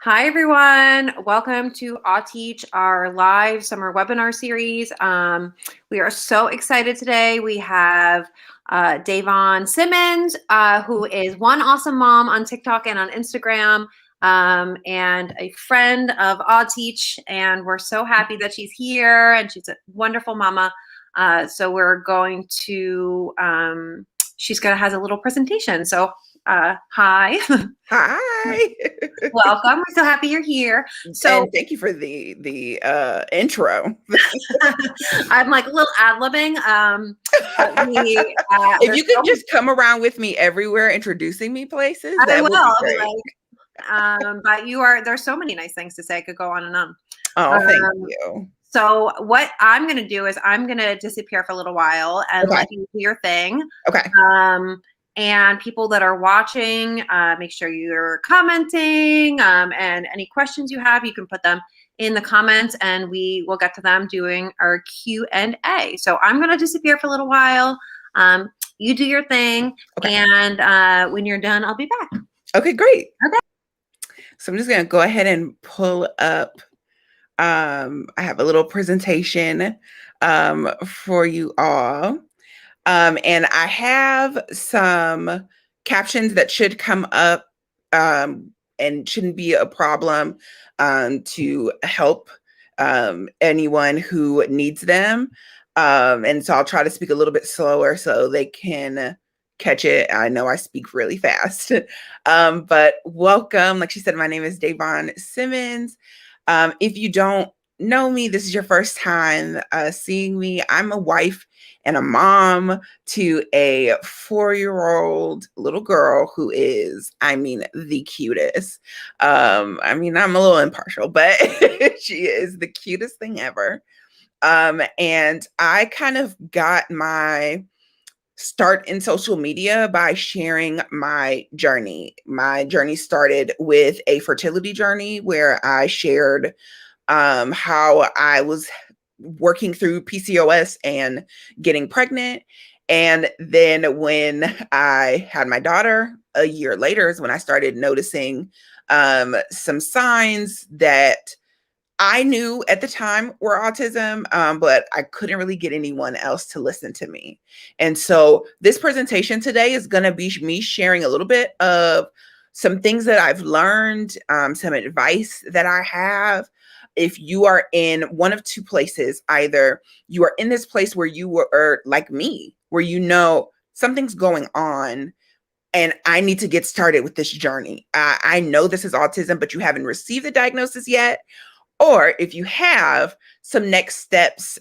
Hi, everyone. Welcome to Teach, our live summer webinar series. We are so excited today. We have Davon Simmons, who is one awesome mom on TikTok and on Instagram, and a friend of Teach. And we're so happy that she's here, and she's a wonderful mama. So we're going to, she's going to has a little presentation. So hi. Hi. Welcome. We're so happy you're here. So and thank you for the intro. I'm like a little ad-libbing. If you could just come around with me everywhere introducing me places, that would be great. But there's so many nice things to say. I could go on and on. Oh, thank you. So what I'm going to do is I'm going to disappear for a little while and let you do your thing. Okay. And people that are watching, make sure you're commenting, and any questions you have, you can put them in the comments and we will get to them doing our Q&A. So I'm going to disappear for a little while. You do your thing. Okay. And when you're done, I'll be back. Okay, great. Okay. So I'm just going to go ahead and pull up. I have a little presentation for you all. And I have some captions that should come up and shouldn't be a problem to help anyone who needs them. And so I'll try to speak a little bit slower so they can catch it. I know I speak really fast. But welcome. Like she said, my name is Davon Simmons. If you don't know me, this is your first time seeing me. I'm a wife and a mom to a 4-year-old little girl who is, the cutest. I'm a little impartial, but she is the cutest thing ever. And I kind of got my start in social media by sharing my journey. My journey started with a fertility journey where I shared how I was working through PCOS and getting pregnant. And then when I had my daughter a year later is when I started noticing some signs that I knew at the time were autism, but I couldn't really get anyone else to listen to me. And so this presentation today is going to be me sharing a little bit of some things that I've learned, some advice that I have. If you are in one of two places, either you are in this place where you were like me, where you know something's going on and I need to get started with this journey. I know this is autism, but you haven't received the diagnosis yet. Or if you have some next steps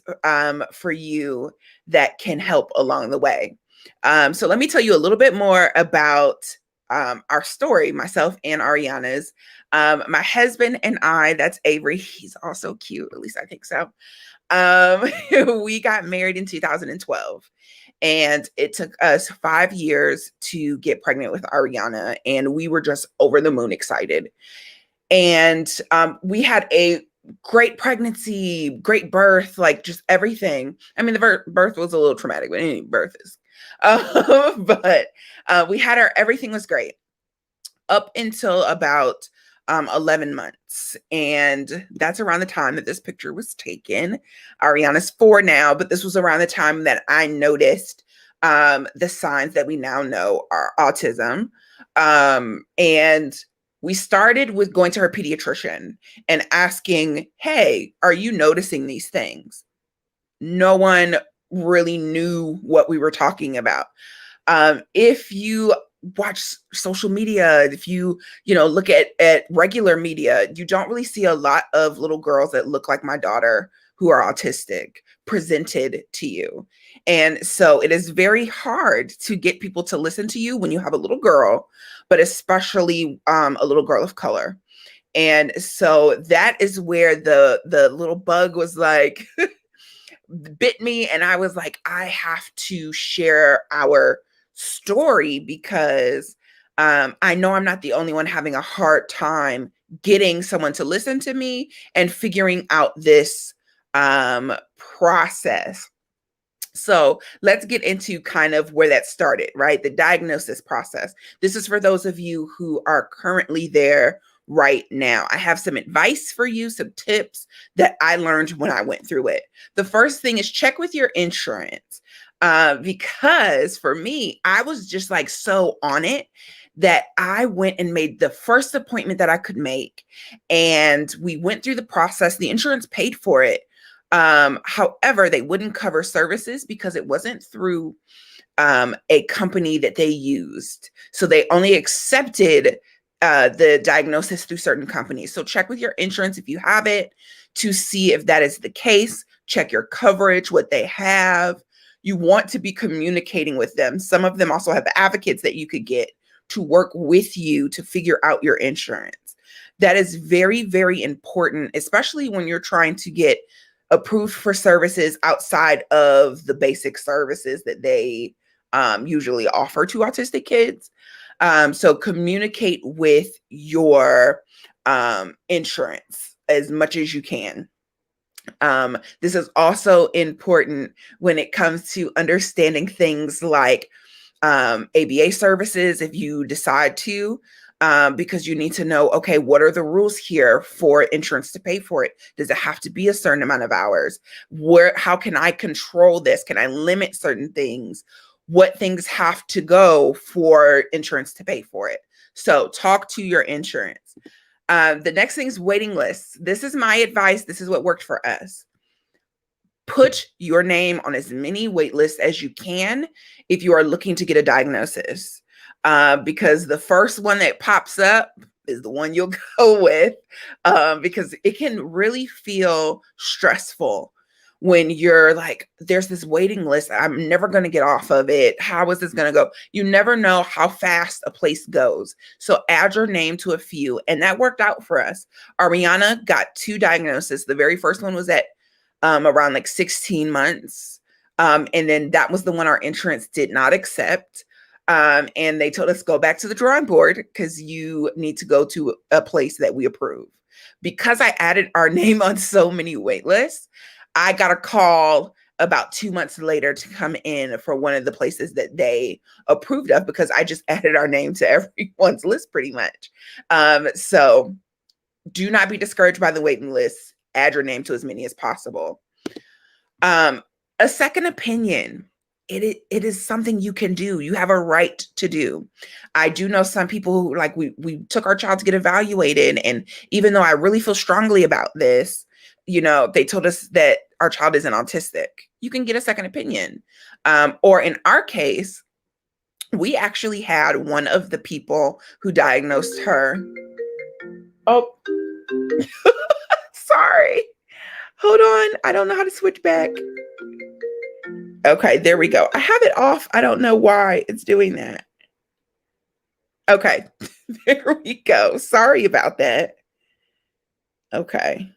for you that can help along the way. So let me tell you a little bit more about our story, myself and Ariana's. My husband and I, that's Avery. He's also cute, at least I think so. We got married in 2012. And it took us 5 years to get pregnant with Ariana. And we were just over the moon excited. And we had a great pregnancy, great birth, like just everything. The birth was a little traumatic, but any birth is. But we had everything was great up until about 11 months. And that's around the time that this picture was taken. Ariana's 4 now, but this was around the time that I noticed the signs that we now know are autism. And we started with going to her pediatrician and asking, hey, are you noticing these things? No one really knew what we were talking about. If you watch social media, if you look at regular media, you don't really see a lot of little girls that look like my daughter who are autistic presented to you. And so it is very hard to get people to listen to you when you have a little girl, but especially a little girl of color. And so that is where the little bug was like, bit me. And I was like, I have to share our story because I know I'm not the only one having a hard time getting someone to listen to me and figuring out this process. So let's get into kind of where that started, right? The diagnosis process. This is for those of you who are currently there right now. I have some advice for you, some tips that I learned when I went through it. The first thing is check with your insurance. Because for me, I was just like so on it that I went and made the first appointment that I could make. And we went through the process. The insurance paid for it. However, they wouldn't cover services because it wasn't through a company that they used. So they only accepted the diagnosis through certain companies. So check with your insurance if you have it to see if that is the case. Check your coverage, what they have. You want to be communicating with them. Some of them also have advocates that you could get to work with you to figure out your insurance. That is very, very important, especially when you're trying to get approved for services outside of the basic services that they usually offer to autistic kids. So communicate with your insurance as much as you can. This is also important when it comes to understanding things like ABA services if you decide to, because you need to know, okay, what are the rules here for insurance to pay for it? Does it have to be a certain amount of hours? How can I control this? Can I limit certain things? What things have to go for insurance to pay for it? So talk to your insurance. The next thing is waiting lists. This is my advice. This is what worked for us. Put your name on as many wait lists as you can if you are looking to get a diagnosis, because the first one that pops up is the one you'll go with, because it can really feel stressful when you're like, there's this waiting list. I'm never going to get off of it. How is this going to go? You never know how fast a place goes. So add your name to a few. And that worked out for us. Ariana got 2 diagnoses. The very first one was at around like 16 months. And then that was the one our insurance did not accept. And they told us go back to the drawing board because you need to go to a place that we approve. Because I added our name on so many wait lists, I got a call about 2 months later to come in for one of the places that they approved of because I just added our name to everyone's list pretty much. So do not be discouraged by the waiting list. Add your name to as many as possible. A second opinion. It is something you can do. You have a right to do. I do know some people who, like, we took our child to get evaluated, and even though I really feel strongly about this, they told us that our child isn't autistic. You can get a second opinion. Or in our case, we actually had one of the people who diagnosed her. Oh, sorry. Hold on. I don't know how to switch back. Okay, there we go. I have it off. I don't know why it's doing that. Okay, there we go. Sorry about that. Okay.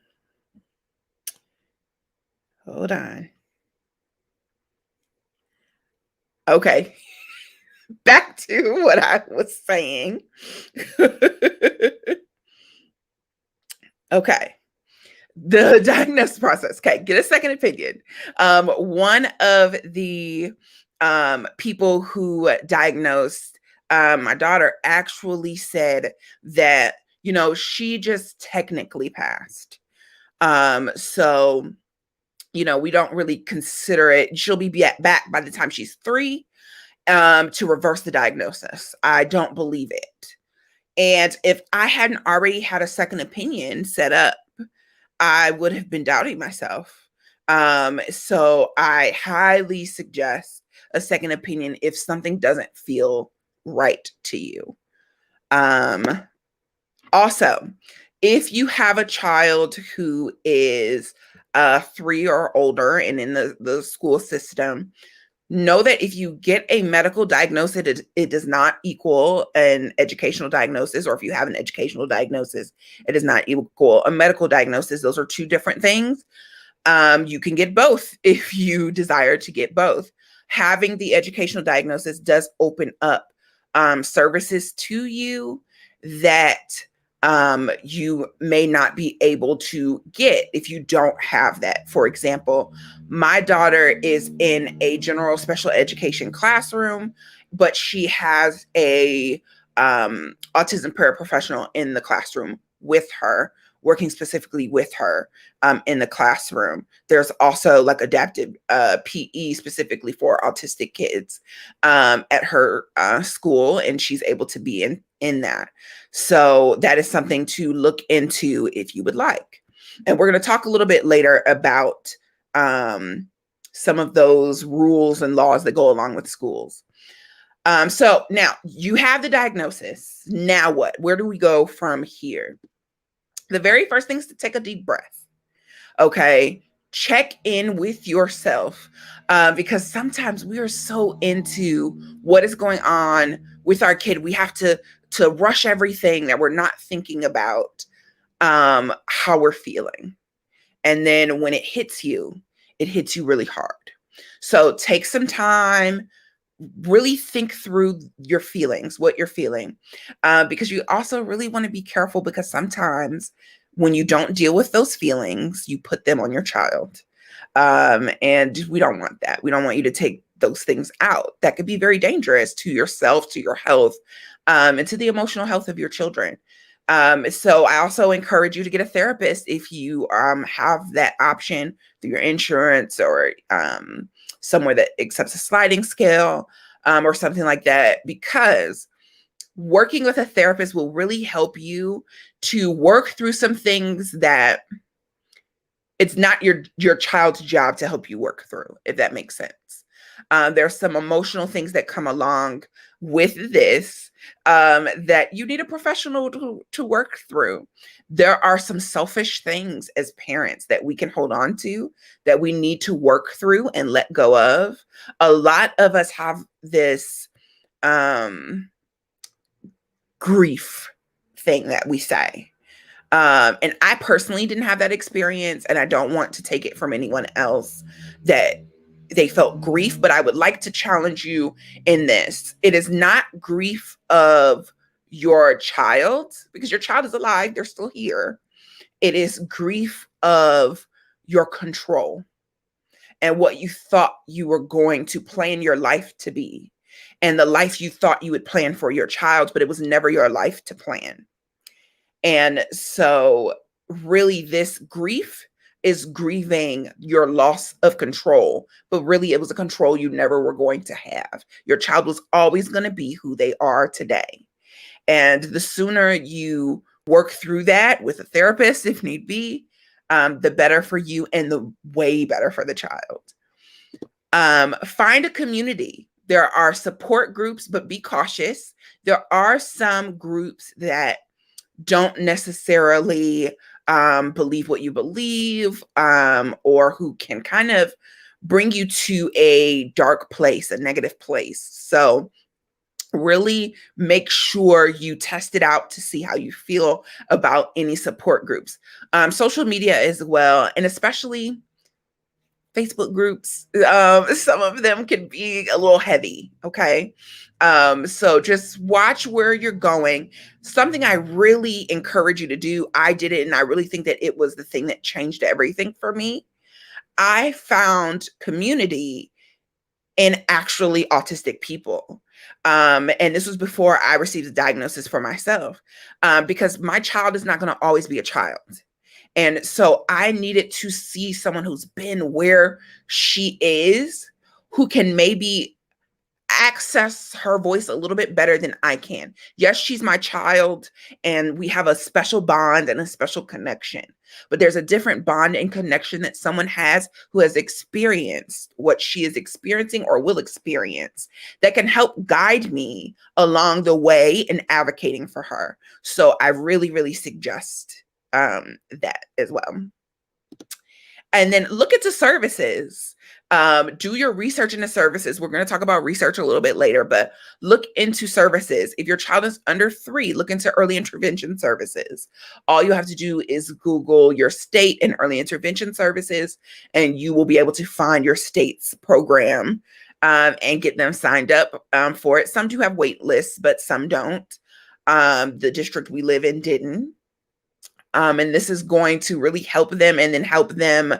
Hold on. Okay. Back to what I was saying. Okay. The diagnosis process. Okay, get a second opinion. One of the people who diagnosed my daughter actually said that, she just technically passed. So, we don't really consider it. She'll be back by the time she's 3 to reverse the diagnosis. I don't believe it. And if I hadn't already had a second opinion set up, I would have been doubting myself. So I highly suggest a second opinion if something doesn't feel right to you. Also, if you have a child who is 3 or older and in the school system, know that if you get a medical diagnosis, it does not equal an educational diagnosis, or if you have an educational diagnosis, it does not equal a medical diagnosis. Those are 2 different things. You can get both if you desire to get both. Having the educational diagnosis does open up services to you that you may not be able to get if you don't have that. For example, my daughter is in a general special education classroom, but she has a autism paraprofessional in the classroom with her, working specifically with her in the classroom. There's also like adapted PE specifically for autistic kids at her school, and she's able to be in that. So that is something to look into if you would like. And we're going to talk a little bit later about some of those rules and laws that go along with schools. So now you have the diagnosis. Now what? Where do we go from here? The very first thing is to take a deep breath. Okay. Check in with yourself because sometimes we are so into what is going on with our kid. We have to rush everything that we're not thinking about how we're feeling. And then when it hits you really hard. So take some time, really think through your feelings, what you're feeling, because you also really want to be careful because sometimes when you don't deal with those feelings, you put them on your child. And we don't want that. We don't want you to take those things out. That could be very dangerous to yourself, to your health, and to the emotional health of your children. So I also encourage you to get a therapist if you have that option through your insurance or somewhere that accepts a sliding scale or something like that, because working with a therapist will really help you to work through some things that it's not your child's job to help you work through, if that makes sense. There's some emotional things that come along with this that you need a professional to work through. There are some selfish things as parents that we can hold on to that we need to work through and let go of. A lot of us have this grief thing that we say. And I personally didn't have that experience, and I don't want to take it from anyone else that they felt grief, but I would like to challenge you in this. It is not grief of your child, because your child is alive, they're still here. It is grief of your control and what you thought you were going to plan your life to be, and the life you thought you would plan for your child, but it was never your life to plan. And so really this grief is grieving your loss of control, but really it was a control you never were going to have. Your child was always going to be who they are today. And the sooner you work through that with a therapist, if need be, the better for you and the way better for the child. Find a community. There are support groups, but be cautious. There are some groups that don't necessarily believe what you believe, or who can kind of bring you to a dark place, a negative place. So really make sure you test it out to see how you feel about any support groups. Social media as well, and especially Facebook groups. Some of them can be a little heavy, okay? So just watch where you're going. Something I really encourage you to do, I did it, and I really think that it was the thing that changed everything for me. I found community in actually autistic people. And this was before I received a diagnosis for myself, because my child is not going to always be a child. And so I needed to see someone who's been where she is, who can maybe access her voice a little bit better than I can. Yes, she's my child, and we have a special bond and a special connection. But there's a different bond and connection that someone has who has experienced what she is experiencing or will experience, that can help guide me along the way in advocating for her. So I really, really suggest that as well. And then look into services. Do your research into services. We're going to talk about research a little bit later, but look into services. If your child is under 3, look into early intervention services. All you have to do is Google your state and early intervention services, and you will be able to find your state's program and get them signed up for it. Some do have wait lists, but some don't. The district we live in didn't. And this is going to really help them, and then help them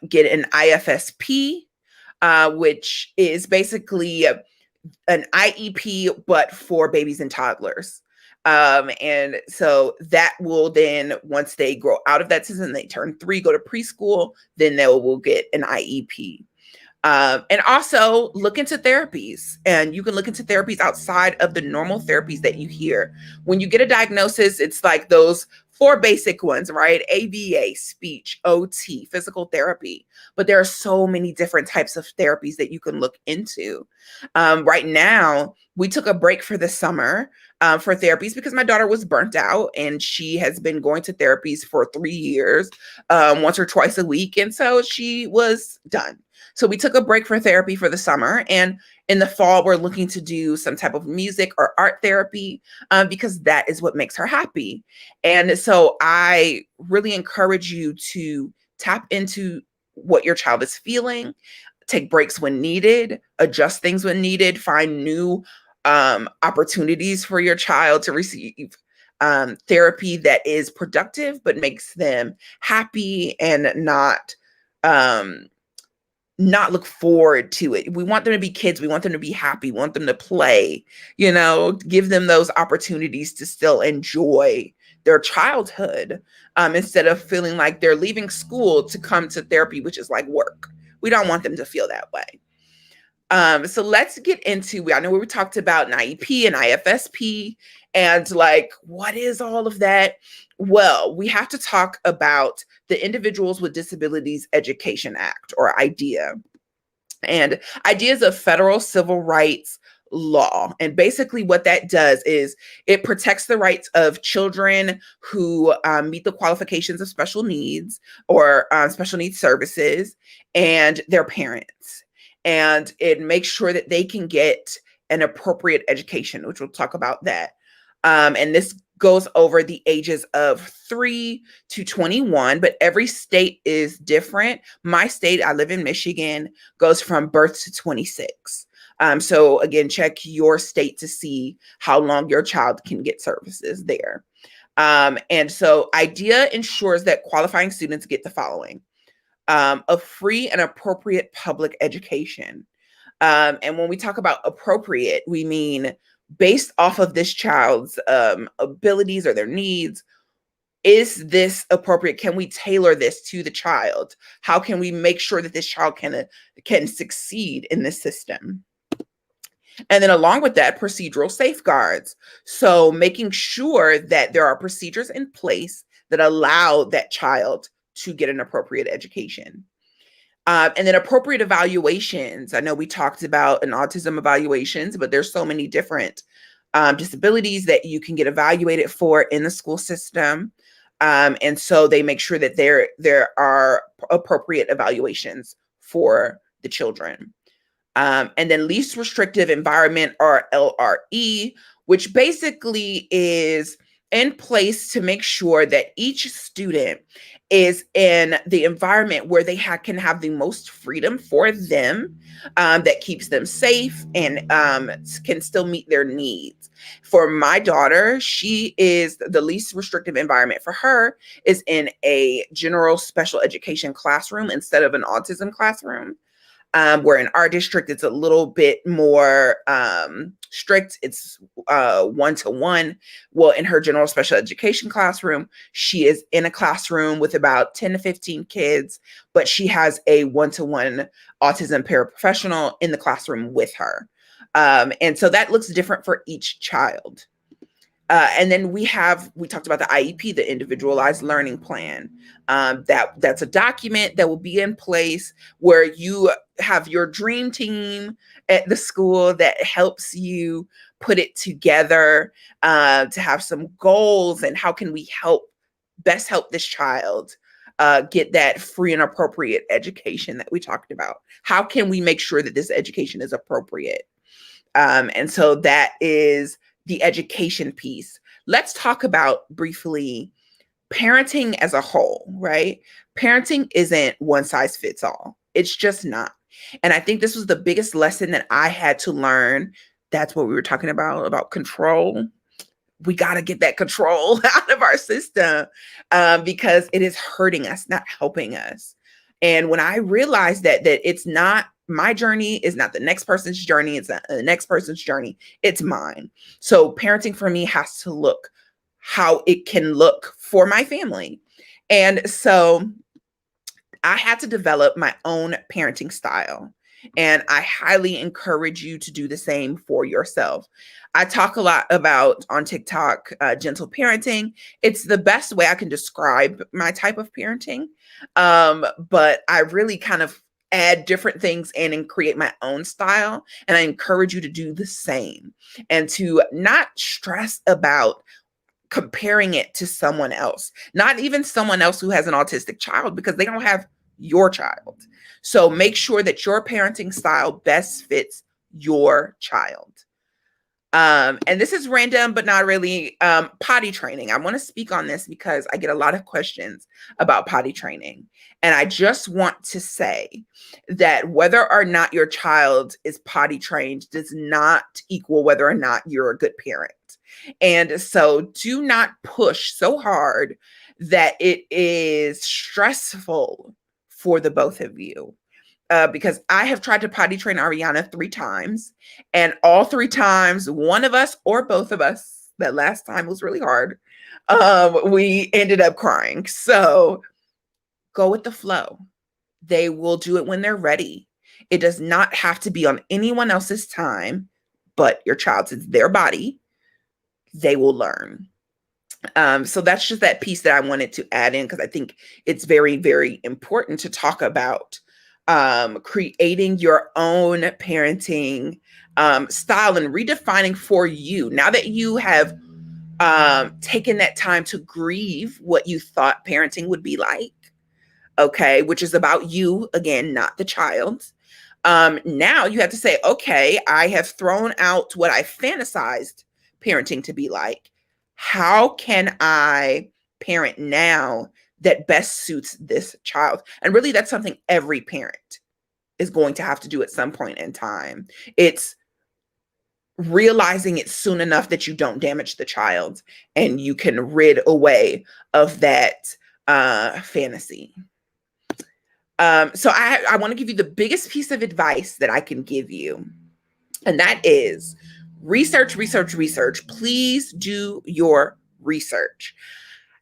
get an IFSP, which is basically an IEP, but for babies and toddlers. And so that will then, once they grow out of that system, they turn 3, go to preschool, then they will get an IEP. And also look into therapies, and you can look into therapies outside of the normal therapies that you hear. When you get a diagnosis, it's like those 4 basic ones, right? ABA, speech, OT, physical therapy. But there are so many different types of therapies that you can look into. Right now, we took a break for the summer for therapies because my daughter was burnt out, and she has been going to therapies for 3 years, once or twice a week. And so she was done. So we took a break for therapy for the summer, and in the fall, we're looking to do some type of music or art therapy because that is what makes her happy. And so I really encourage you to tap into what your child is feeling, take breaks when needed, adjust things when needed, find new opportunities for your child to receive therapy that is productive but makes them happy and not look forward to it. We want them to be kids. We want them to be happy. We want them to play, give them those opportunities to still enjoy their childhood, instead of feeling like they're leaving school to come to therapy, which is like work. We don't want them to feel that way. So let's get into, I know we talked about an IEP and IFSP and like, what is all of that? Well, we have to talk about the Individuals with Disabilities Education Act, or IDEA. And IDEA is a federal civil rights law. And basically what that does is it protects the rights of children who meet the qualifications of special needs or special needs services and their parents. And it makes sure that they can get an appropriate education, which we'll talk about that. And this goes over the ages of 3 to 21, but every state is different. My state, I live in Michigan, goes from birth to 26. So again, check your state to see how long your child can get services there. And so IDEA ensures that qualifying students get the following: a free and appropriate public education. And when we talk about appropriate, we mean based off of this child's abilities or their needs. Is this appropriate? Can we tailor this to the child? How can we make sure that this child can succeed in this system? And then along with that, procedural safeguards. So making sure that there are procedures in place that allow that child to get an appropriate education. And then appropriate evaluations. I know we talked about an autism evaluations, but there's so many different disabilities that you can get evaluated for in the school system. And so they make sure that there are appropriate evaluations for the children. And then least restrictive environment, or LRE, which basically is in place to make sure that each student is in the environment where they can have the most freedom for them, that keeps them safe and can still meet their needs. For my daughter, she is the least restrictive environment for her is in a general special education classroom instead of an autism classroom. Where in our district, it's a little bit more strict. It's 1-to-1. Well, in her general special education classroom, she is in a classroom with about 10 to 15 kids, but she has a 1-to-1 autism paraprofessional in the classroom with her. And so that looks different for each child. And then we talked about the IEP, the Individualized Learning Plan. That's a document that will be in place where you have your dream team at the school that helps you put it together, to have some goals and how can we best help this child get that free and appropriate education that we talked about. How can we make sure that this education is appropriate? And so that is the education piece. Let's talk about briefly parenting as a whole, right? Parenting isn't one size fits all. It's just not. And I think this was the biggest lesson that I had to learn. That's what we were talking about control. We got to get that control out of our system, because it is hurting us, not helping us. And when I realized that it's not my journey is not the next person's journey. It's not the next person's journey. It's mine. So parenting for me has to look how it can look for my family. And so I had to develop my own parenting style. And I highly encourage you to do the same for yourself. I talk a lot about on TikTok, gentle parenting. It's the best way I can describe my type of parenting. But I really kind of add different things in and create my own style. And I encourage you to do the same and to not stress about comparing it to someone else, not even someone else who has an autistic child, because they don't have your child. So make sure that your parenting style best fits your child. And this is random, but not really. Potty training. I want to speak on this because I get a lot of questions about potty training. And I just want to say that whether or not your child is potty trained does not equal whether or not you're a good parent. And so do not push so hard that it is stressful for the both of you. Because I have tried to potty train Ariana 3 times, and all 3 times, one of us or both of us, that last time was really hard, we ended up crying. So go with the flow. They will do it when they're ready. It does not have to be on anyone else's time, but your child's. It's their body. They will learn. So that's just that piece that I wanted to add in because I think it's very, very important to talk about creating your own parenting style and redefining for you. Now that you have taken that time to grieve what you thought parenting would be like, okay, which is about you, again, not the child. Now you have to say, okay, I have thrown out what I fantasized parenting to be like. How can I parent now that best suits this child? And really, that's something every parent is going to have to do at some point in time. It's realizing it soon enough that you don't damage the child and you can rid away of that fantasy. So I want to give you the biggest piece of advice that I can give you, and that is research, research, research. Please do your research.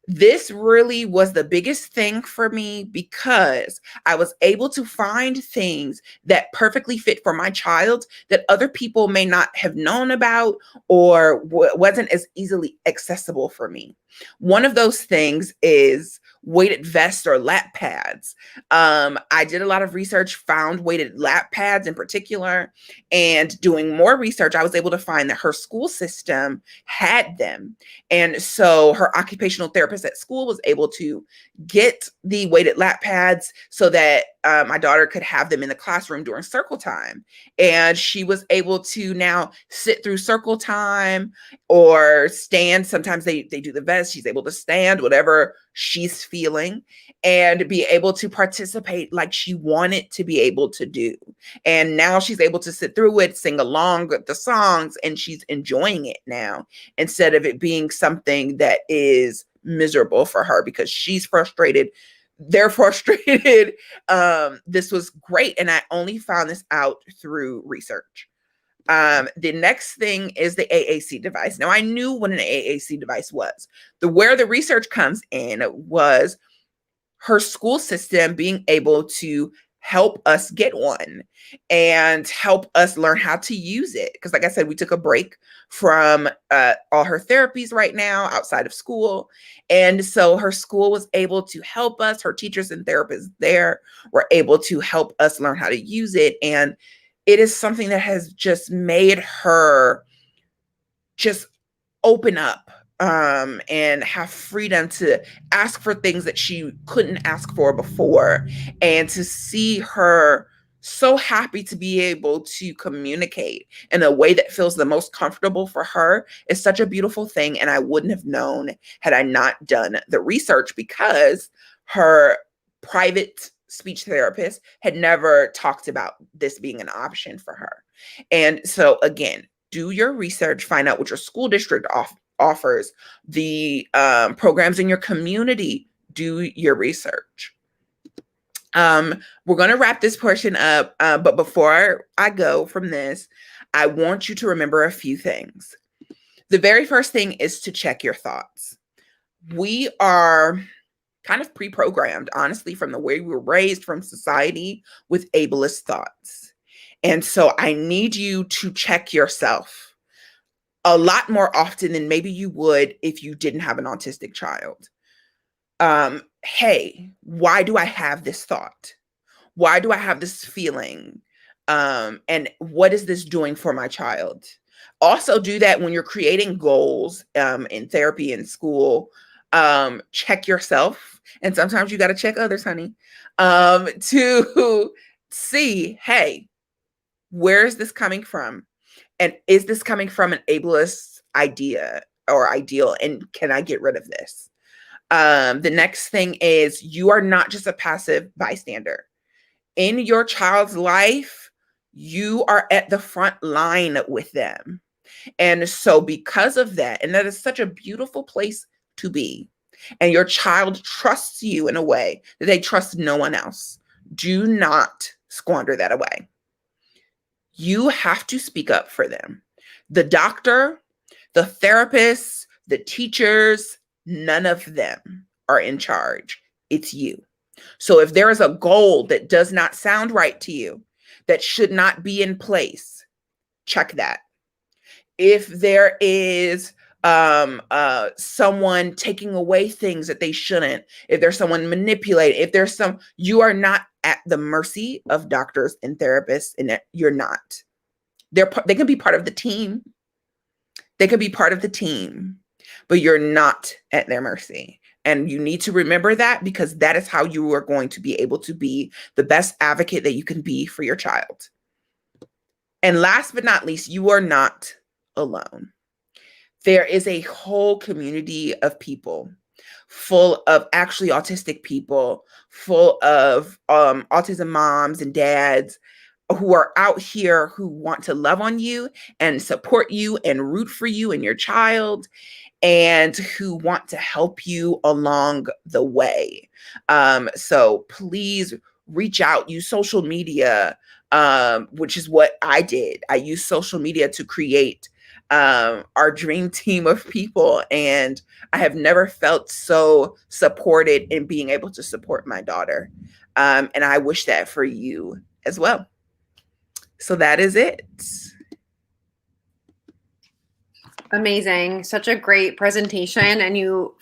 This really was the biggest thing for me because I was able to find things that perfectly fit for my child that other people may not have known about or wasn't as easily accessible for me. One of those things is weighted vests or lap pads. I did a lot of research, found weighted lap pads in particular, and doing more research, I was able to find that her school system had them. And so her occupational therapist at school was able to get the weighted lap pads so that my daughter could have them in the classroom during circle time. And she was able to now sit through circle time or stand. Sometimes they do the vest. She's able to stand, whatever she's feeling, and be able to participate like she wanted to be able to do. And now she's able to sit through it, sing along with the songs, and she's enjoying it now instead of it being something that is miserable for her because she's frustrated. They're frustrated. This was great. And I only found this out through research. The next thing is the AAC device. Now I knew what an AAC device was. Where the research comes in was her school system being able to help us get one and help us learn how to use it. Because like I said, we took a break from all her therapies right now outside of school. And so her school was able to help us. Her teachers and therapists there were able to help us learn how to use it. And it is something that has just made her just open up and have freedom to ask for things that she couldn't ask for before, and to see her so happy to be able to communicate in a way that feels the most comfortable for her is such a beautiful thing. And I wouldn't have known had I not done the research, because her private speech therapist had never talked about this being an option for her. And so again, do your research, find out what your school district offers, the programs in your community. Do your research. We're going to wrap this portion up, but before I go from this, I want you to remember a few things. The very first thing is to check your thoughts. We are kind of pre-programmed, honestly, from the way we were raised, from society, with ableist thoughts. And so I need you to check yourself a lot more often than maybe you would if you didn't have an autistic child. Hey, why do I have this thought? Why do I have this feeling? And what is this doing for my child? Also do that when you're creating goals in therapy and school. Check yourself. And sometimes you got to check others, honey, to see, hey, where is this coming from? And is this coming from an ableist idea or ideal? And can I get rid of this? The next thing is you are not just a passive bystander. In your child's life, you are at the front line with them. And so because of that, and that is such a beautiful place to be, and your child trusts you in a way that they trust no one else, do not squander that away. You have to speak up for them. The doctor, the therapists, the teachers, none of them are in charge. It's you. So if there is a goal that does not sound right to you, that should not be in place, check that. If there is someone taking away things that they shouldn't, if there's someone manipulating, if there's you are not at the mercy of doctors and therapists, and you're not. They can be part of the team. They can be part of the team, but you're not at their mercy. And you need to remember that, because that is how you are going to be able to be the best advocate that you can be for your child. And last but not least, you are not alone. There is a whole community of people full of actually autistic people, full of autism moms and dads who are out here who want to love on you and support you and root for you and your child, and who want to help you along the way. So please reach out, use social media, which is what I did. I used social media to create our dream team of people. And I have never felt so supported in being able to support my daughter. And I wish that for you as well. So that is it. Amazing. Such a great presentation. And you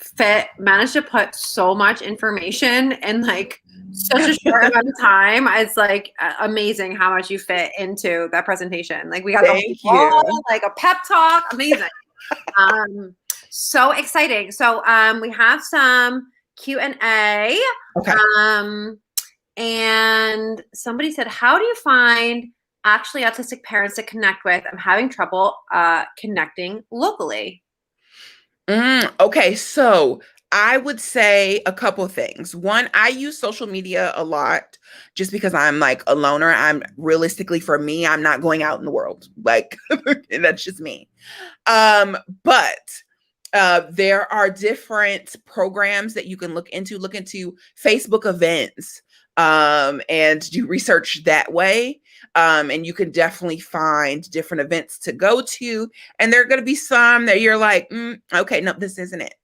managed to put so much information in like such a short amount of time. It's like amazing how much you fit into that presentation. Like we got like a pep talk. Amazing. So exciting. So we have some Q&A. Okay. And somebody said, how do you find actually autistic parents to connect with? I'm having trouble connecting locally. Okay, so I would say a couple things. One, I use social media a lot just because I'm like a loner. I'm realistically, for me, I'm not going out in the world. Like, that's just me. But there are different programs that you can look into Facebook events, and do research that way. And you can definitely find different events to go to. And there are going to be some that you're like, okay, no, this isn't it.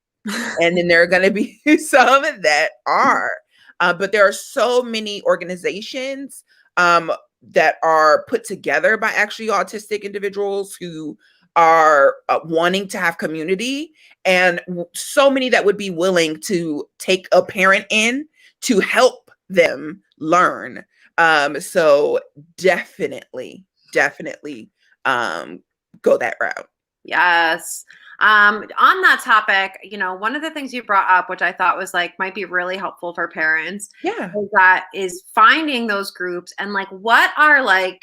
And then there are going to be some that are. But there are so many organizations that are put together by actually autistic individuals who are wanting to have community, and so many that would be willing to take a parent in to help them learn. So definitely go that route. Yes. On that topic, one of the things you brought up, which I thought was like, might be really helpful for parents. Yeah. is finding those groups and like, what are like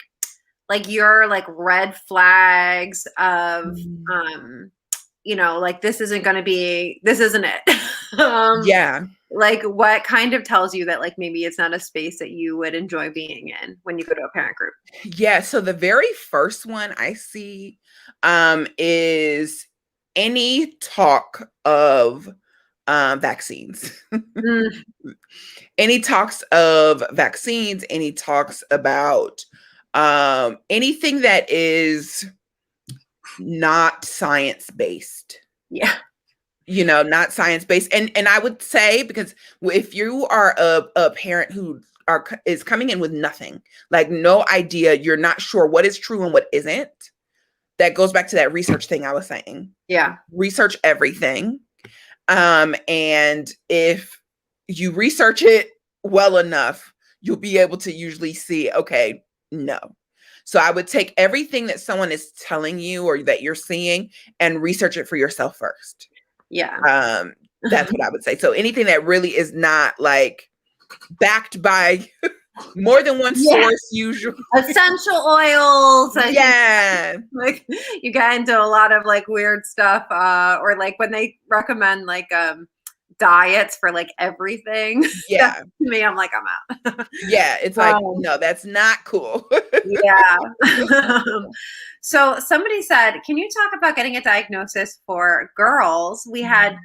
your like red flags of, like, this isn't it. Yeah. Like what kind of tells you that like maybe it's not a space that you would enjoy being in when you go to a parent group? Yeah. So the very first one I see is any talk of vaccines. Mm, Any talks of vaccines, any talks about anything that is not science based. yeah. Not science based. And I would say, because if you are a parent who is coming in with nothing, like no idea, you're not sure what is true and what isn't, that goes back to that research thing I was saying. Yeah. Research everything. And if you research it well enough, you'll be able to usually see, okay, no. So I would take everything that someone is telling you or that you're seeing and research it for yourself first. Yeah. That's what I would say. So anything that really is not like backed by more than one source, usually essential oils. Yeah. Like you get into a lot of like weird stuff, or like when they recommend like diets for like everything. Yeah. To me, I'm like, I'm out. Yeah. It's like, no, that's not cool. Yeah. So somebody said, can you talk about getting a diagnosis for girls? We had,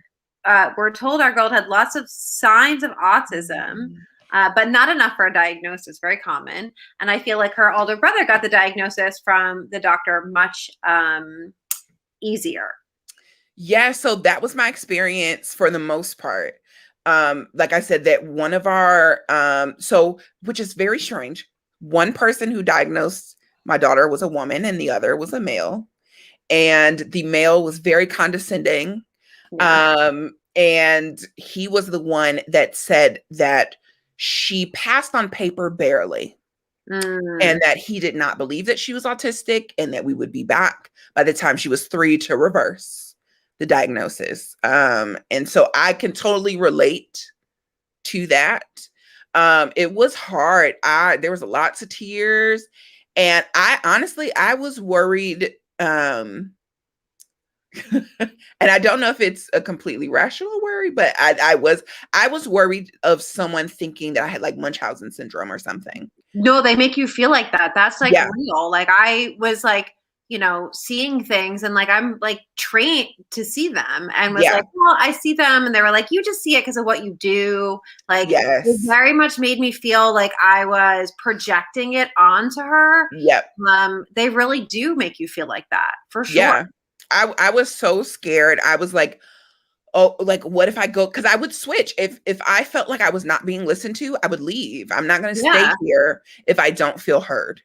we're told our girl had lots of signs of autism, but not enough for a diagnosis, very common. And I feel like her older brother got the diagnosis from the doctor much easier. Yeah, so that was my experience for the most part. Like I said, that one of our, which is very strange. One person who diagnosed my daughter was a woman and the other was a male. And the male was very condescending. Yeah. And he was the one that said that she passed on paper barely. And that he did not believe that she was autistic and that we would be back by the time she was 3 to reverse the diagnosis. And so I can totally relate to that. It was hard. There was lots of tears. And I was worried. And I don't know if it's a completely rational worry, but I was worried of someone thinking that I had like Munchausen syndrome or something. No, they make you feel like that. That's like real. Like I was like, seeing things and like, I'm like trained to see them and was like, well, I see them. And they were like, you just see it because of what you do. Like it very much made me feel like I was projecting it onto her. Yep. They really do make you feel like that for sure. Yeah. I was so scared. I was like, oh, like, what if I go? Because I would switch. If I felt like I was not being listened to, I would leave. I'm not going to stay here if I don't feel heard.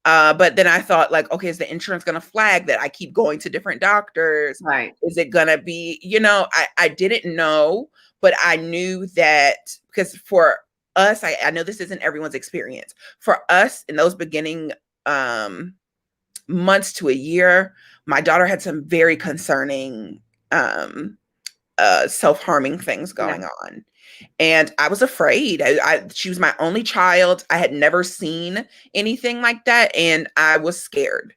But then I thought like, okay, is the insurance going to flag that I keep going to different doctors? Right. Is it going to be, I didn't know, but I knew that because for us, I know this isn't everyone's experience. For us in those beginning months to a year, my daughter had some very concerning self-harming things going on. And I was afraid. She was my only child. I had never seen anything like that. And I was scared.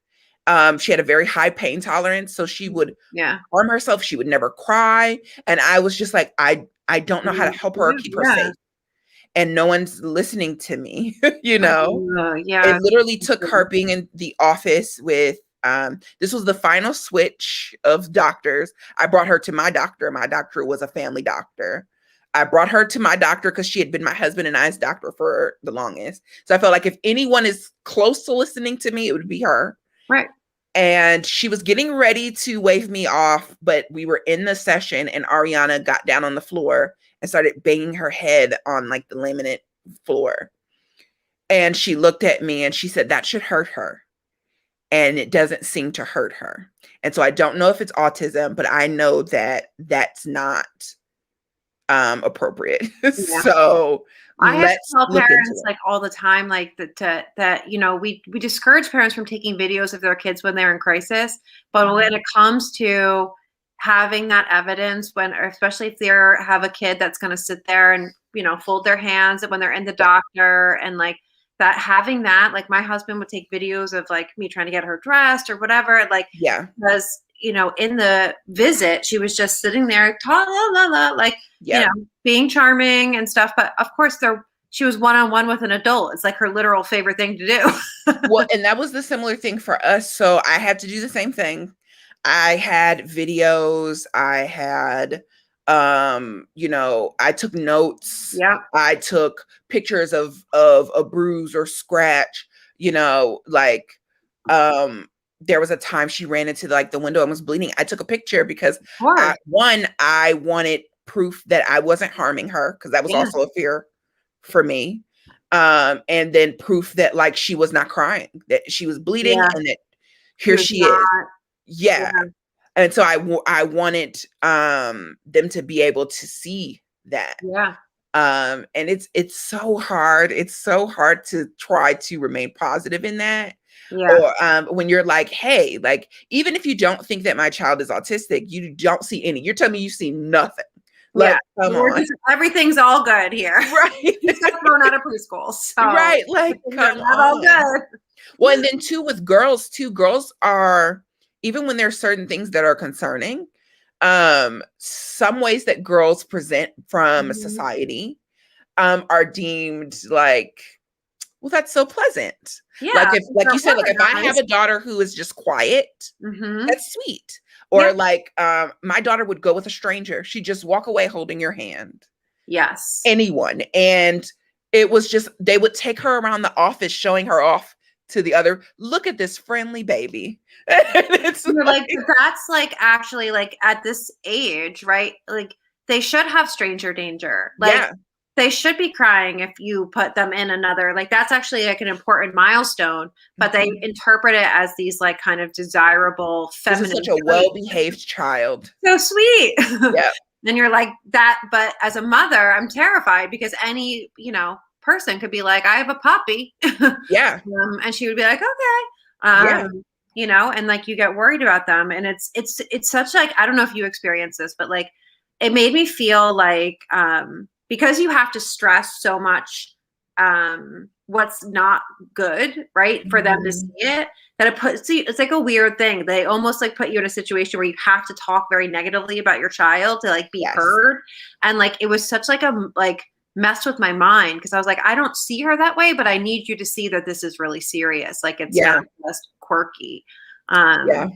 She had a very high pain tolerance. So she would harm herself. She would never cry. And I was just like, I don't know how to help her or keep her safe. And no one's listening to me, It literally took her being in the office with, this was the final switch of doctors. I brought her to my doctor. My doctor was a family doctor. I brought her to my doctor because she had been my husband and I's doctor for the longest. So I felt like if anyone is close to listening to me, it would be her. Right. And she was getting ready to wave me off, but we were in the session and Ariana got down on the floor and started banging her head on like the laminate floor. And she looked at me and she said, that should hurt her. And it doesn't seem to hurt her. And so I don't know if it's autism, but I know that that's not appropriate. So I have to tell parents like all the time, like that we discourage parents from taking videos of their kids when they're in crisis. But when it comes to having that evidence, especially if they have a kid that's going to sit there and fold their hands when they're in the doctor and like that, having that, like my husband would take videos of like me trying to get her dressed or whatever, like because in the visit she was just sitting there being charming and stuff, but of course she was one-on-one with an adult. It's like her literal favorite thing to do. Well, and that was the similar thing for us. So I had to do the same thing. I had videos. I had I took notes. Yeah. I took pictures of a bruise or scratch, there was a time she ran into like the window and was bleeding. I took a picture because I wanted proof that I wasn't harming her, because that was also a fear for me. And then proof that like she was not crying, that she was bleeding, and that here she is. Yeah. And so I wanted them to be able to see that. Yeah. And it's so hard. It's so hard to try to remain positive in that. Yeah. Or when you're like, hey, like, even if you don't think that my child is autistic, you don't see any. You're telling me you see nothing. Like, come on. Everything's all good here. Right. He's got thrown out of preschool. So right. Like, come on. All good. Well, and then too, with girls too, girls are, even when there's certain things that are concerning, some ways that girls present from society are deemed like, well, that's so pleasant. Yeah. Like you said, like if I have a daughter who is just quiet, that's sweet. Or like my daughter would go with a stranger. She'd just walk away holding your hand. Yes. Anyone. And it was just, they would take her around the office, showing her off to the other. Look at this friendly baby. It's like that's like actually like at this age, right? Like they should have stranger danger. Like they should be crying if you put them in another, like that's actually like an important milestone, but they interpret it as these like kind of desirable feminine. This is such a well-behaved child. So sweet. Yeah. And you're like that, but as a mother, I'm terrified because any, person could be like, I have a puppy. Yeah. And she would be like, okay. And like you get worried about them, and it's such like, I don't know if you experience this, but like it made me feel like because you have to stress so much what's not good, right? For them to see it, that it's like a weird thing. They almost like put you in a situation where you have to talk very negatively about your child to like be heard. And like it was such like a like messed with my mind, because I was like, I don't see her that way, but I need you to see that this is really serious. Like it's not just quirky. That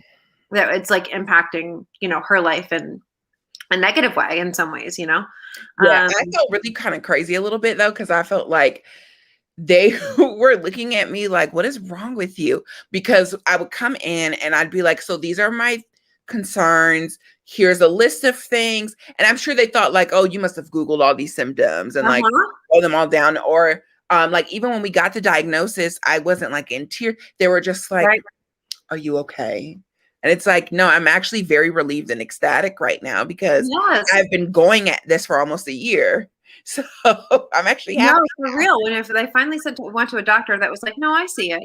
it's like impacting, her life in a negative way in some ways, I felt really kind of crazy a little bit though, because I felt like they were looking at me like, what is wrong with you? Because I would come in and I'd be like, so these are my concerns. Here's a list of things. And I'm sure they thought like, oh, you must have Googled all these symptoms and like wrote them all down. Or like even when we got the diagnosis, I wasn't like in tears. They were just like, are you okay? And it's like, no, I'm actually very relieved and ecstatic right now, because I've been going at this for almost a year. So I'm actually happy. No, for real. And if they finally went to a doctor that was like, no, I see it.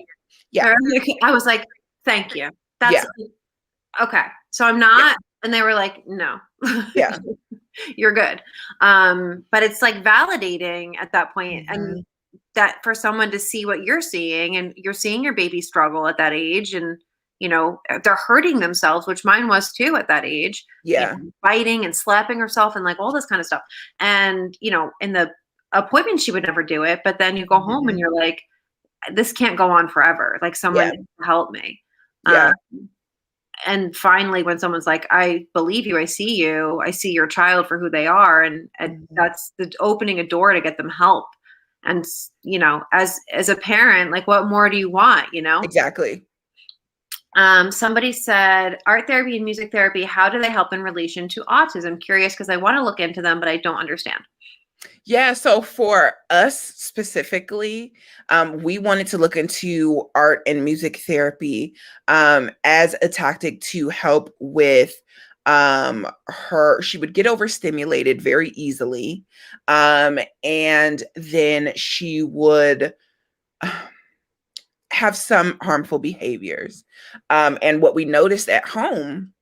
Yeah. I was like, thank you. That's okay. So I'm not. And they were like, no. Yeah. You're good. But it's like validating at that point. And that for someone to see what you're seeing, and you're seeing your baby struggle at that age, and they're hurting themselves, which mine was too at that age. Biting and slapping herself and like all this kind of stuff. And in the appointment she would never do it, but then you go home and you're like, this can't go on forever. Like someone help me. And finally, when someone's like, I believe you, I see your child for who they are. And that's the opening a door to get them help. And, as a parent, like what more do you want, Exactly. Somebody said, art therapy and music therapy, how do they help in relation to autism? Curious, because I want to look into them, but I don't understand. Yeah, so for us specifically, we wanted to look into art and music therapy as a tactic to help with her. She would get overstimulated very easily, and then she would have some harmful behaviors. And what we noticed at home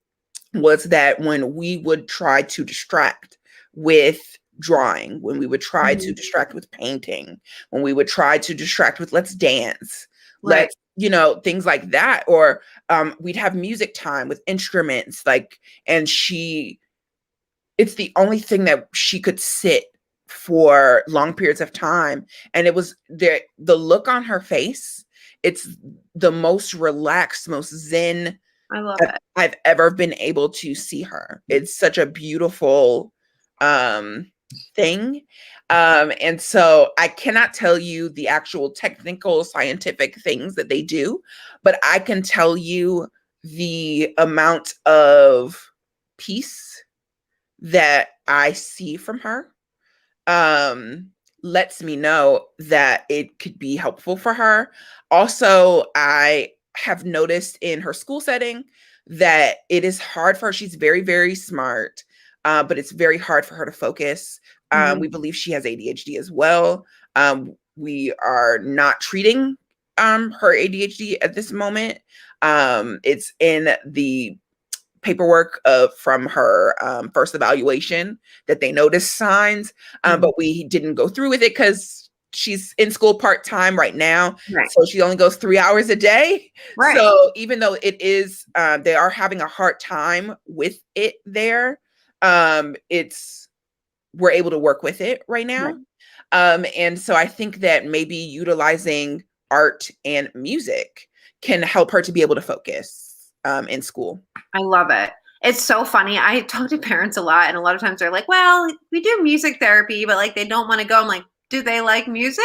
was that when we would try to distract with drawing, when we would try to distract with painting, when we would try to distract with let's dance, let's, things like that. Or we'd have music time with instruments, like, and it's the only thing that she could sit for long periods of time. And it was the look on her face. It's the most relaxed, most zen I love it. I've ever been able to see her. It's such a beautiful thing. And so I cannot tell you the actual technical scientific things that they do, but I can tell you the amount of peace that I see from her lets me know that it could be helpful for her. Also, I have noticed in her school setting that it is hard for her. She's very, very smart, but it's very hard for her to focus. We believe she has ADHD as well. We are not treating her ADHD at this moment. It's in the paperwork from her first evaluation that they noticed signs, but we didn't go through with it because she's in school part-time right now. Right. So she only goes 3 hours a day. Right. So even though it is, they are having a hard time with it there, we're able to work with it right now. Right. And so I think that maybe utilizing art and music can help her to be able to focus in school. I love it. It's so funny. I talk to parents a lot, and a lot of times they're like, well, we do music therapy, but like they don't want to go. I'm like, do they like music?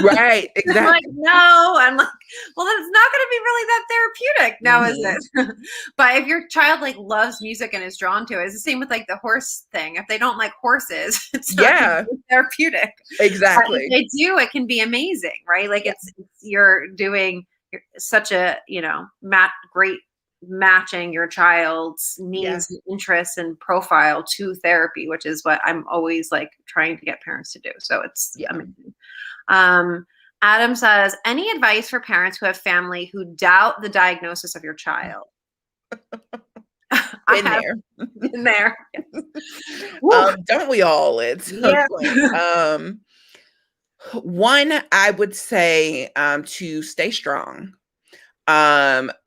Right, exactly. I'm like, no. I'm like, well, then it's not going to be really that therapeutic now, is it? But if your child like loves music and is drawn to it, it's the same with like the horse thing. If they don't like horses, it's not therapeutic. Exactly. But if they do, it can be amazing, right? Like it's you're doing such a, great matching your child's needs and interests and profile to therapy, which is what I'm always like trying to get parents to do. So it's amazing. Adam says, any advice for parents who have family who doubt the diagnosis of your child? In there. Don't we all? It's one, I would say to stay strong.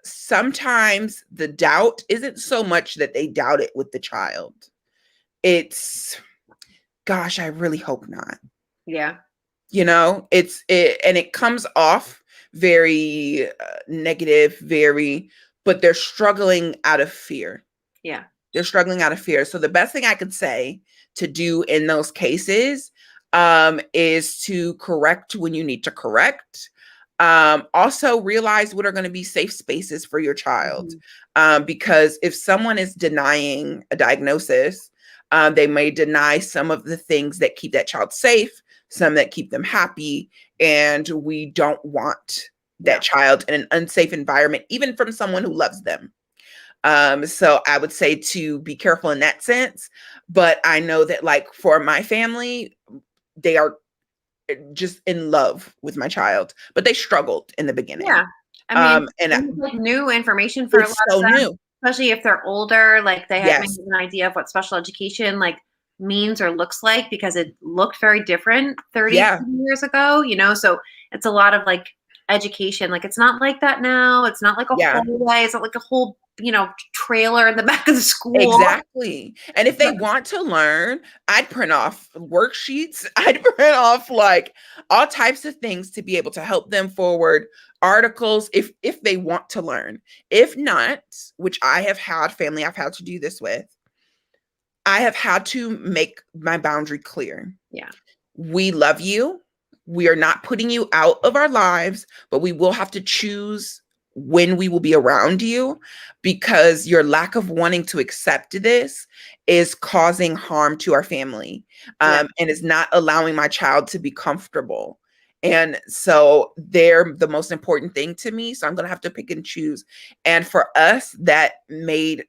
Sometimes the doubt isn't so much that they doubt it with the child. It's, gosh, I really hope not. Yeah. And it comes off very negative, but they're struggling out of fear. Yeah. They're struggling out of fear. So the best thing I could say to do in those cases is to correct when you need to correct. Also realize what are going to be safe spaces for your child. Because if someone is denying a diagnosis, they may deny some of the things that keep that child safe, some that keep them happy. And we don't want that child in an unsafe environment, even from someone who loves them. So I would say to be careful in that sense. But I know that like for my family, they are just in love with my child, but they struggled in the beginning. Yeah. I mean, and it's like new information for a lot of them, new. Especially if they're older, like they have maybe an idea of what special education like means or looks like, because it looked very different 30 years ago, so it's a lot of like education. Like it's not like that now. It's not like a hallway. It's not like a whole trailer in the back of the school. Exactly. And if they want to learn, I'd print off worksheets. I'd print off like all types of things to be able to help them forward, articles if they want to learn. If not, which I have had family I've had to do this with, I have had to make my boundary clear. Yeah. We love you. We are not putting you out of our lives, but we will have to choose when we will be around you, because your lack of wanting to accept this is causing harm to our family, and is not allowing my child to be comfortable. And so they're the most important thing to me. So I'm going to have to pick and choose. And for us, that made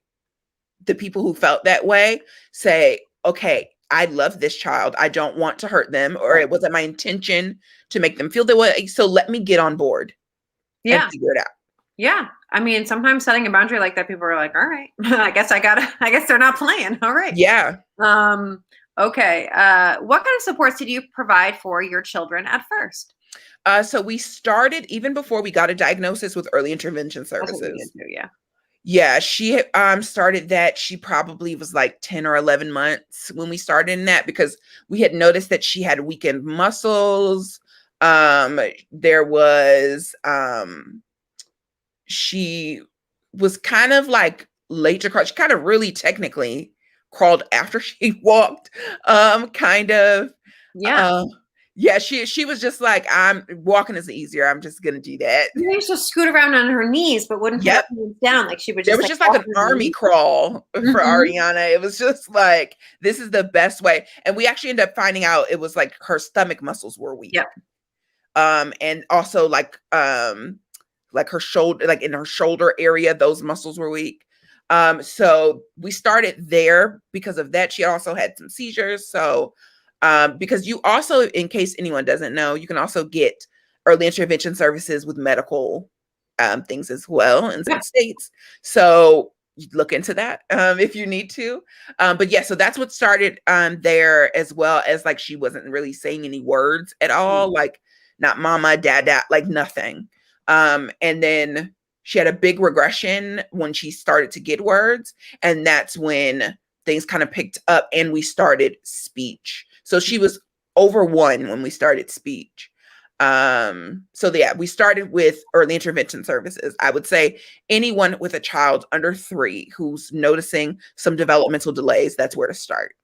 the people who felt that way say, okay, I love this child. I don't want to hurt them, or it wasn't my intention to make them feel that way. So let me get on board and figure it out. Yeah. I mean, sometimes setting a boundary like that, people are like, all right, I guess they're not playing. All right. Yeah. Okay. What kind of supports did you provide for your children at first? So we started even before we got a diagnosis with early intervention services. Yeah, she started that. She probably was like 10 or 11 months when we started in that, because we had noticed that she had weakened muscles. There was, she was kind of like late to crawl. She kind of really technically crawled after she walked, kind of. Yeah. Uh, yeah, she was just like, I'm walking is easier. I'm just gonna do that. She used to scoot around on her knees, but wouldn't put her Yep. knees down. Like she would There just was like just like walk an her army knees. crawl for Mhm. Ariana. It was just like, this is the best way. And we actually ended up finding out it was like her stomach muscles were weak. Yep. And also like her shoulder, like in her shoulder area, those muscles were weak. So we started there because of that. She also had some seizures. So because you also, in case anyone doesn't know, you can also get early intervention services with medical things as well in some states. So you look into that if you need to. But yeah, so that's what started there, as well as like she wasn't really saying any words at all, like not mama, dad, like nothing. And then she had a big regression when she started to get words, and that's when things kind of picked up and we started speech. So she was over 1 when we started speech. So yeah, we started with early intervention services. I would say anyone with a child under 3 who's noticing some developmental delays, that's where to start.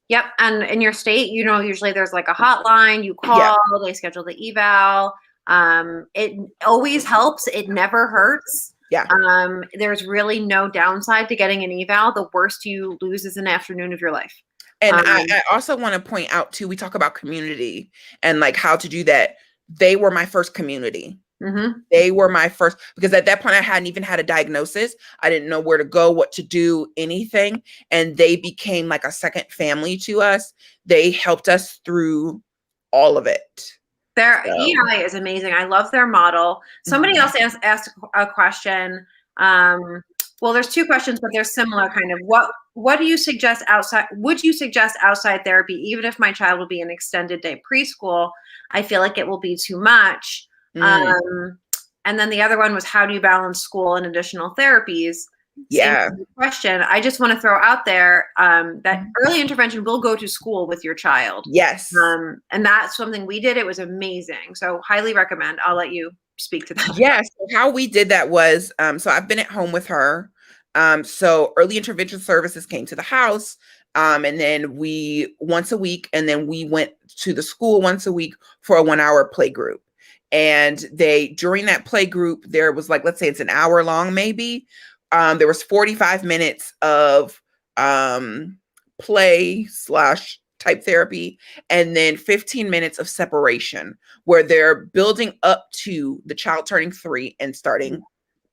Yep. And in your state, usually there's like a hotline, you Yeah. call, they schedule the eval. It always helps. It never hurts. Yeah. There's really no downside to getting an eval. The worst you lose is an afternoon of your life. And I also want to point out too, we talk about community and like how to do that. They were my first community. Mm-hmm. They were my first, because at that point I hadn't even had a diagnosis. I didn't know where to go, what to do, anything. And they became like a second family to us. They helped us through all of it. Their EI is amazing. I love their model. Somebody else asked a question. Well, there's 2 questions, but they're similar kind of. What do you suggest outside? Would you suggest outside therapy, even if my child will be in extended day preschool? I feel like it will be too much. And then the other one was, how do you balance school and additional therapies? Yeah. Same question. I just want to throw out there that early intervention will go to school with your child. Yes. And that's something we did. It was amazing. So highly recommend. I'll let you speak to that. Yes. So how we did that was, so I've been at home with her. So early intervention services came to the house. And then we once a week, and then we went to the school once a week for a 1-hour play group. And during that play group, there was like, let's say it's an hour long, maybe. There was 45 minutes of play / type therapy, and then 15 minutes of separation, where they're building up to the child turning 3 and starting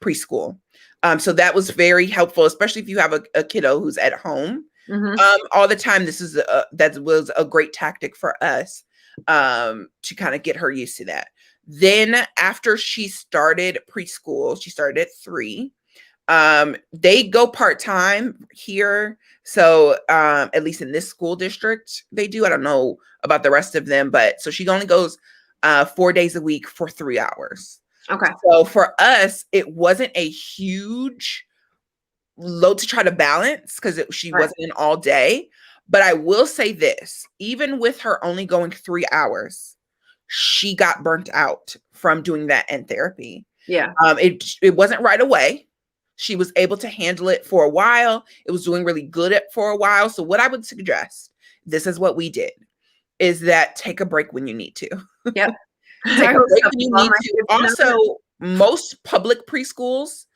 preschool. So that was very helpful, especially if you have a kiddo who's at home all the time. That was a great tactic for us to kind of get her used to that. Then after she started preschool, she started at 3. They go part-time here. So at least in this school district, they do. I don't know about the rest of them, but so she only goes 4 days a week for 3 hours. Okay. So for us, it wasn't a huge load to try to balance because she wasn't in all day. But I will say this, even with her only going 3 hours, she got burnt out from doing that in therapy. Yeah. It wasn't right away. She was able to handle it for a while. It was doing really good for a while. So what I would suggest, this is what we did, is that take a break when you need to. Yep. Take a break when you need to. Also, most public preschools,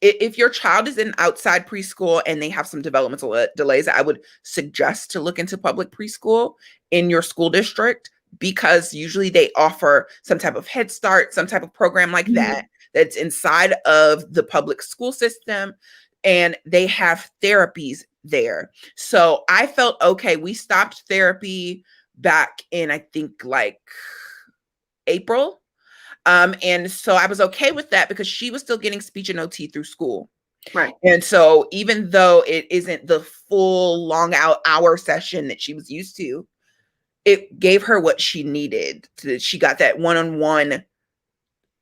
if your child is in outside preschool and they have some developmental delays, I would suggest to look into public preschool in your school district, because usually they offer some type of Head Start, some type of program like that, that's inside of the public school system, and they have therapies there. So I felt, okay, we stopped therapy back in, I think, like April. And so I was okay with that because she was still getting speech and OT through school. Right. And so even though it isn't the full long hour session that she was used to, it gave her what she needed. She got that one-on-one.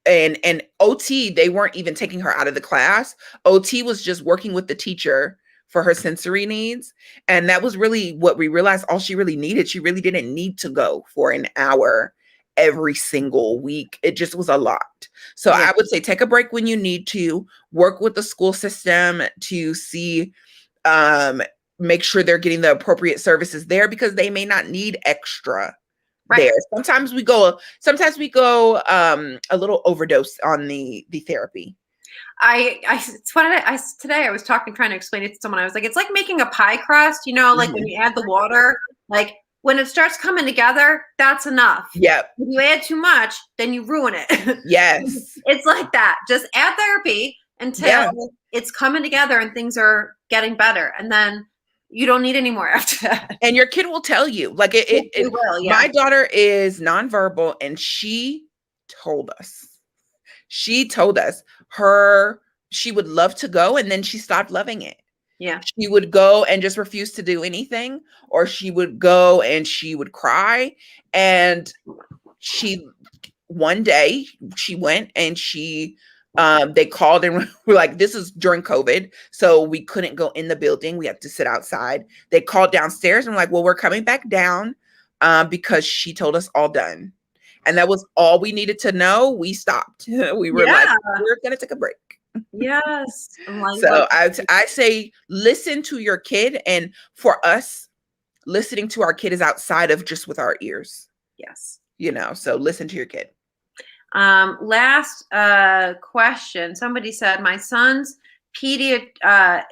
And OT, they weren't even taking her out of the class. OT was just working with the teacher for her sensory needs. And that was really what we realized all she really needed. She really didn't need to go for an hour every single week. It just was a lot. So I would say take a break when you need to, work with the school system to see make sure they're getting the appropriate services there because they may not need extra there. Sometimes we go a little overdose on the therapy. It's funny. Today I was trying to explain it to someone. I was like, it's like making a pie crust, like when you add the water, like when it starts coming together, that's enough. Yep. If you add too much, then you ruin it. Yes. It's like that. Just add therapy until it's coming together and things are getting better. And then you don't need any more after that. And your kid will tell you. Like it will, yeah. My daughter is nonverbal, and she told us she would love to go, and then she stopped loving it. Yeah. She would go and just refuse to do anything, or she would go and she would cry. And one day she went and they called and were like, this is during COVID, so we couldn't go in the building. We had to sit outside. They called downstairs and were like, well, we're coming back down because she told us all done. And that was all we needed to know. We stopped. We were like, we're going to take a break. Yes. So I say, listen to your kid. And for us, listening to our kid is outside of just with our ears. Yes. So listen to your kid. Last question. Somebody said, my son's ped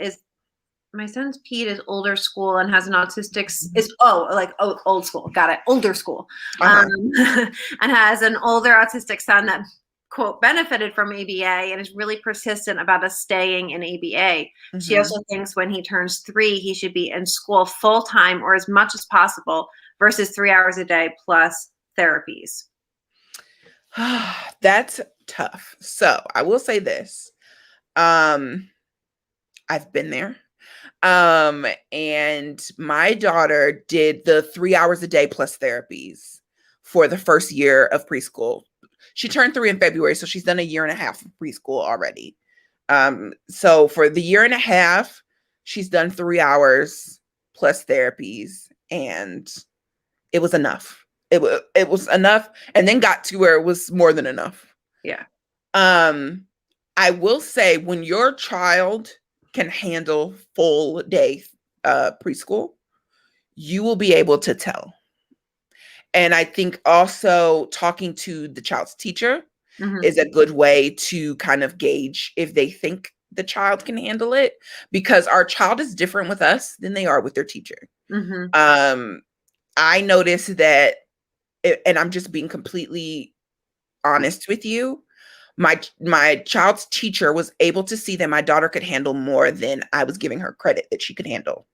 is older school and has an autistic old school. Got it. Older school. And has an older autistic son that, quote, benefited from ABA and is really persistent about us staying in ABA. Mm-hmm. She also thinks when he turns 3, he should be in school full time or as much as possible versus 3 hours a day plus therapies. That's tough. So I will say this. I've been there. And my daughter did the 3 hours a day plus therapies for the first year of preschool. She turned 3 in February, so she's done a year and a half of preschool already. So for the year and a half, she's done 3 hours plus therapies, and it was enough. It was enough, and then got to where it was more than enough. Yeah. I will say, when your child can handle full day preschool, you will be able to tell. And I think also talking to the child's teacher is a good way to kind of gauge if they think the child can handle it, because our child is different with us than they are with their teacher. I noticed that, and I'm just being completely honest with you, my child's teacher was able to see that my daughter could handle more than I was giving her credit that she could handle.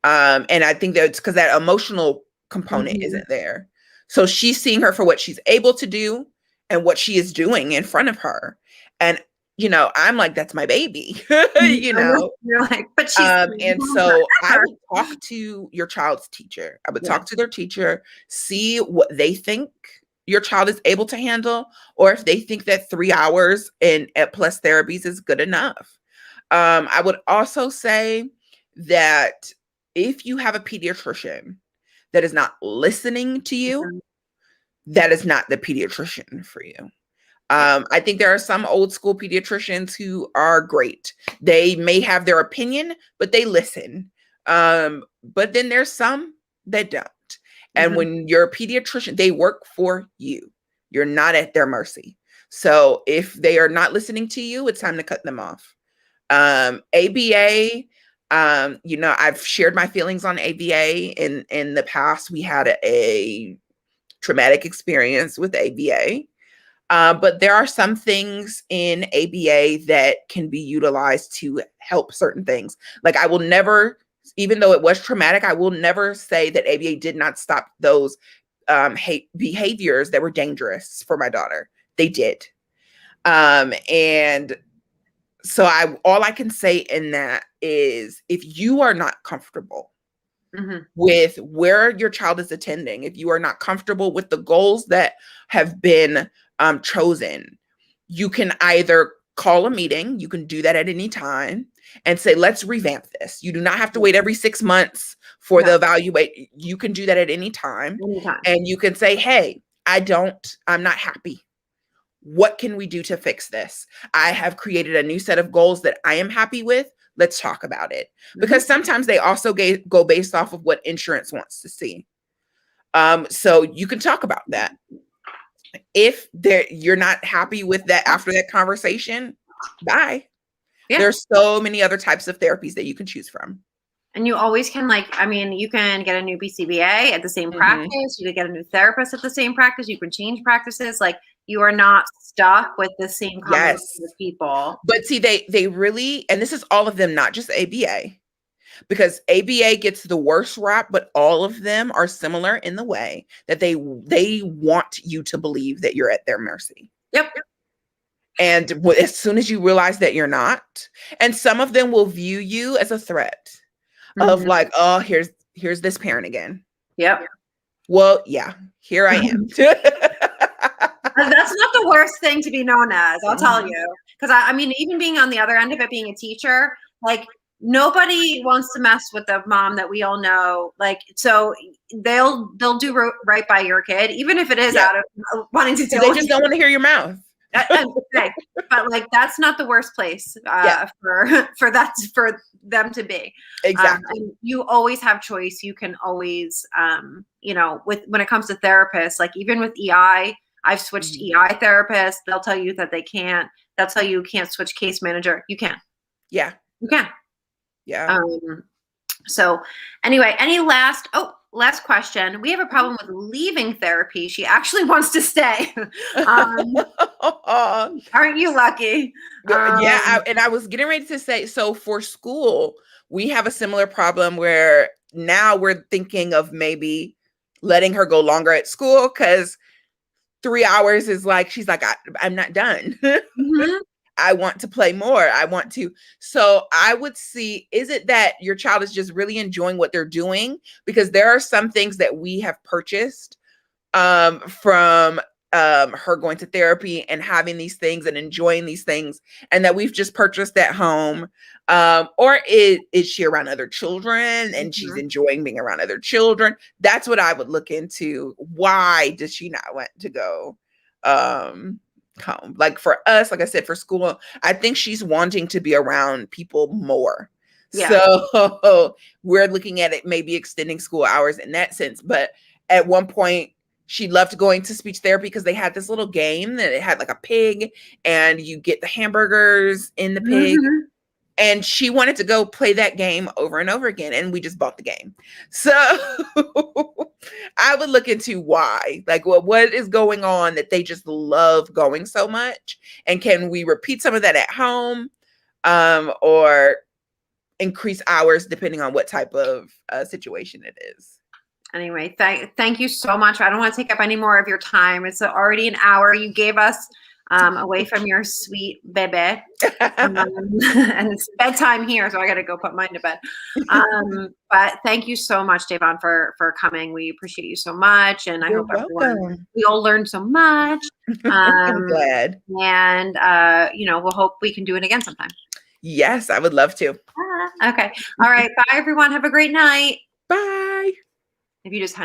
And I think that's because that emotional component isn't there. So she's seeing her for what she's able to do and what she is doing in front of her. And, I'm like, that's my baby, You're like, but she's and so I would talk to your child's teacher. I would talk to their teacher, see what they think your child is able to handle, or if they think that 3 hours at plus therapies is good enough. I would also say that if you have a pediatrician that is not listening to you, that is not the pediatrician for you. I think there are some old school pediatricians who are great. They may have their opinion, but they listen. But then there's some that don't. And when you're a pediatrician, they work for you. You're not at their mercy. So if they are not listening to you, it's time to cut them off. ABA, I've shared my feelings on ABA. In the past, we had a traumatic experience with ABA. But there are some things in ABA that can be utilized to help certain things. Like, I will never, even though it was traumatic, I will never say that ABA did not stop those behaviors that were dangerous for my daughter. They did. And so all I can say in that is, if you are not comfortable with where your child is attending, if you are not comfortable with the goals that have been chosen, you can either call a meeting. You can do that at any time and say, let's revamp this. You do not have to wait every 6 months for the evaluate. You can do that at any time. And you can say, hey, I'm not happy. What can we do to fix this? I have created a new set of goals that I am happy with. let's talk about it. Because sometimes they also go based off of what insurance wants to see. So you can talk about that. If you're not happy with that after that conversation, bye. Yeah. There's so many other types of therapies that you can choose from. And you always can, you can get a new BCBA at the same practice. You can get a new therapist at the same practice. You can change practices. Like, you are not stuck with the same combination of people. But see, they really, and this is all of them, not just ABA, because ABA gets the worst rap, but all of them are similar in the way that they want you to believe that you're at their mercy. Yep. And as soon as you realize that you're not, and some of them will view you as a threat of like, oh, here's this parent again. Yep. Well, yeah, here I am. That's not the worst thing to be known as, I'll tell you. Because I mean, even being on the other end of it, being a teacher, like, nobody wants to mess with the mom that we all know. Like, so they'll do right by your kid, even if it is out of wanting to do. They just don't want to hear your mouth. But like, that's not the worst place for them to be. Exactly. And you always have choice. You can always, when it comes to therapists, like, even with EI, I've switched EI therapists. They'll tell you that they can't. They'll tell you can't switch case manager. You can. Yeah. You can. Yeah. So anyway, any last question. We have a problem with leaving therapy. She actually wants to stay. Aren't you lucky? And I was getting ready to say, so for school, we have a similar problem where now we're thinking of maybe letting her go longer at school, because 3 hours is like, she's like, I'm not done. I want to play more. I want to. So I would see, is it that your child is just really enjoying what they're doing? Because there are some things that we have purchased from her going to therapy and having these things and enjoying these things, and that we've just purchased at home. Or is she around other children and she's enjoying being around other children? That's what I would look into. Why does she not want to go home? Like, for us, like I said, for school, I think she's wanting to be around people more. Yeah. So we're looking at it, maybe extending school hours in that sense. But at one point, she loved going to speech therapy because they had this little game that it had like a pig, and you get the hamburgers in the pig. And she wanted to go play that game over and over again. And we just bought the game. So I would look into why, like, what is going on that they just love going so much? And can we repeat some of that at home, or increase hours depending on what type of situation it is? Anyway, thank you so much. I don't want to take up any more of your time. It's already an hour you gave us away from your sweet baby. And it's bedtime here, so I got to go put mine to bed. But thank you so much, Davon, for coming. We appreciate you so much. And I hope we all learned so much. I'm glad. And, we'll hope we can do it again sometime. Yes, I would love to. Okay. All right. Bye, everyone. Have a great night. Bye. If you just hang